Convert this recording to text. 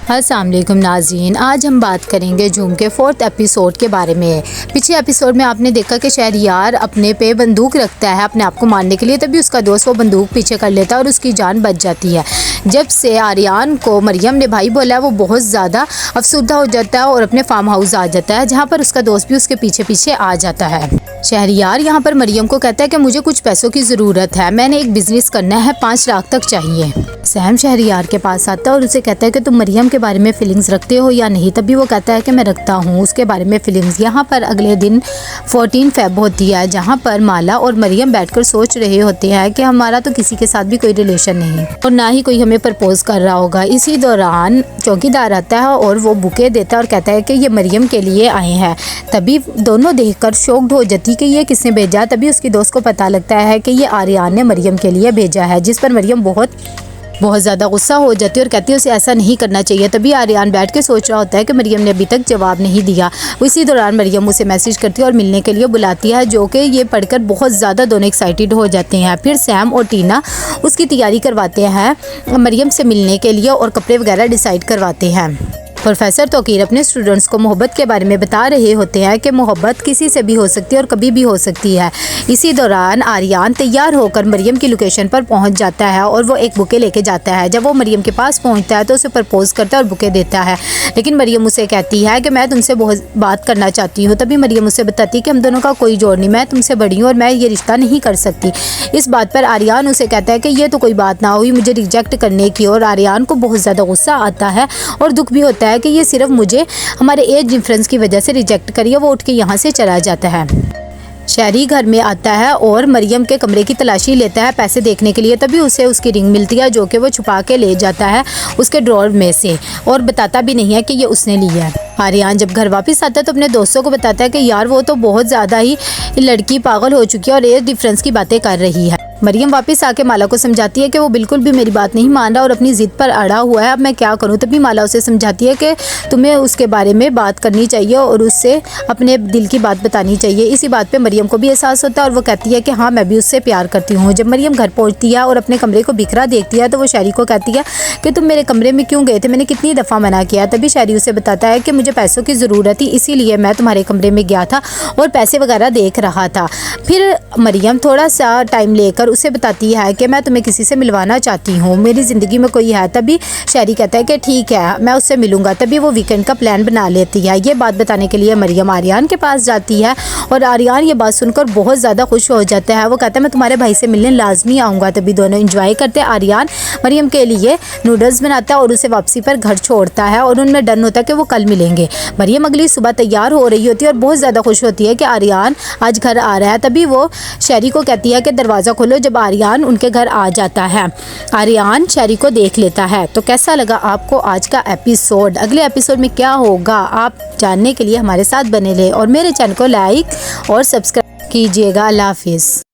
अस्सलाम वालेकुम नाज़रीन, आज हम बात करेंगे झूम के 4th एपिसोड के बारे में। पिछले एपिसोड में आपने देखा कि शहरयार अपने पे बंदूक रखता है अपने आप को मारने के लिए, तभी उसका दोस्त वो बंदूक पीछे कर लेता है और उसकी जान बच जाती है। जब से आर्यन को मरियम ने भाई बोला है, वो बहुत ज़्यादा अफसुर्दा हो जाता है और अपने फार्म हाउस आ जाता है, जहाँ पर उसका दोस्त भी उसके पीछे पीछे आ जाता है। शहरयार यहाँ पर मरियम को कहता है कि मुझे कुछ पैसों की ज़रूरत है, मैंने एक बिज़नेस करना है, 5 लाख तक चाहिए। सैम शहरयार के पास आता है और उसे कहता है कि तुम मरियम के बारे में फीलिंग्स रखते हो या नहीं। तभी वो कहता है कि मैं रखता हूँ उसके बारे में फीलिंग्स। यहाँ पर अगले दिन 14 फेब होती है, जहाँ पर माला और मरियम बैठकर सोच रहे होते हैं कि हमारा तो किसी के साथ भी कोई रिलेशन नहीं और ना ही कोई हमें प्रपोज कर रहा होगा। इसी दौरान चौकीदार आता है और वो बुके देता है और कहता है कि ये मरियम के लिए आए हैं। तभी दोनों देखकर शॉक्ड हो जाती कि ये किसने भेजा। तभी उसकी दोस्त को पता लगता है कि ये आर्यन ने मरियम के लिए भेजा है, जिस पर मरियम बहुत ज़्यादा गुस्सा हो जाती है और कहती है उसे ऐसा नहीं करना चाहिए। तभी आर्यन बैठ के सोच रहा होता है कि मरियम ने अभी तक जवाब नहीं दिया। इसी दौरान मरियम उसे मैसेज करती है और मिलने के लिए बुलाती है, जो कि ये पढ़कर बहुत ज़्यादा दोनों एक्साइटेड हो जाते हैं। फिर सैम और टीना उसकी तैयारी करवाते हैं मरियम से मिलने के लिए और कपड़े वगैरह डिसाइड करवाते हैं। प्रोफेसर तौकीर अपने स्टूडेंट्स को मोहब्बत के बारे में बता रहे होते हैं कि मोहब्बत किसी से भी हो सकती है और कभी भी हो सकती है। इसी दौरान आर्यन तैयार होकर मरियम की लोकेशन पर पहुंच जाता है और वो एक बुके लेके जाता है। जब वो मरियम के पास पहुंचता है तो उसे प्रपोज करता है और बुके देता है, लेकिन मरियम उसे कहती है कि मैं तुमसे बहुत बात करना चाहती हूँ। तभी मरियम उसे बताती है कि हम दोनों का कोई जोड़ नहीं, मैं तुमसे बड़ी हूँ और मैं ये रिश्ता नहीं कर सकती। इस बात पर आर्यन उसे कहता है कि ये तो कोई बात ना हुई मुझे रिजेक्ट करने की, और आर्यन को बहुत ज़्यादा गुस्सा आता है और दुख भी होता है कि ये सिर्फ मुझे हमारे एज डिफरेंस की वजह से रिजेक्ट करिए। वो उठ के यहाँ से चला जाता है। शहरी घर में आता है और मरियम के कमरे की तलाशी लेता है पैसे देखने के लिए। तभी उसे उसकी रिंग मिलती है, जो कि वो छुपा के ले जाता है उसके ड्रॉर में से और बताता भी नहीं है कि ये उसने ली है। आर्यन जब घर वापस आता है तो अपने दोस्तों को बताता है कि यार वो तो बहुत ज़्यादा ही लड़की पागल हो चुकी है और एज डिफरेंस की बातें कर रही है। मरियम वापस आके माला को समझाती है कि वो बिल्कुल भी मेरी बात नहीं मान रहा और अपनी ज़िद पर अड़ा हुआ है, अब मैं क्या करूं। तभी माला उसे समझाती है कि तुम्हें उसके बारे में बात करनी चाहिए और उससे अपने दिल की बात बतानी चाहिए। इसी बात पे मरियम को भी एहसास होता है और वो कहती है कि हाँ मैं भी उससे प्यार करती हूँ। जब मरियम घर पहुँचती है और अपने कमरे को बिखरा देखती है तो वो शहरी को कहती है कि तुम मेरे कमरे में क्यों गए थे, मैंने कितनी दफ़ा मना किया। तभी शहरी उसे बताता है कि मुझे पैसों की ज़रूरत थी, इसीलिए मैं तुम्हारे कमरे में गया था और पैसे वगैरह देख रहा था। फिर मरियम थोड़ा सा टाइम लेकर उसे बताती है कि मैं तुम्हें किसी से मिलवाना चाहती हूँ, मेरी ज़िंदगी में कोई है। तभी शहरी कहता है कि ठीक है मैं उससे मिलूँगा। तभी वो वीकेंड का प्लान बना लेती है। ये बात बताने के लिए मरियम आर्यन के पास जाती है और आर्यन ये बात सुनकर बहुत ज़्यादा खुश हो जाता है। वो कहता है मैं तुम्हारे भाई से मिलने लाजमी आऊँगा। तभी दोनों इंजॉय करते हैं। आर्यन मरियम के लिए नूडल्स बनाता है और उसे वापसी पर घर छोड़ता है और उनमें डन होता है कि वो कल मिलेंगे। मरियम अगली सुबह तैयार हो रही होती है और बहुत ज़्यादा खुश होती है कि आर्यन आज घर आ रहा है। तभी वो शहरी को कहती है कि दरवाज़ा खोलो। जब आर्यन उनके घर आ जाता है, आर्यन शहरी को देख लेता है। तो कैसा लगा आपको आज का एपिसोड? अगले एपिसोड में क्या होगा आप जानने के लिए हमारे साथ बने रहे और मेरे चैनल को लाइक और सब्सक्राइब कीजिएगा। अल्लाह हाफिज़।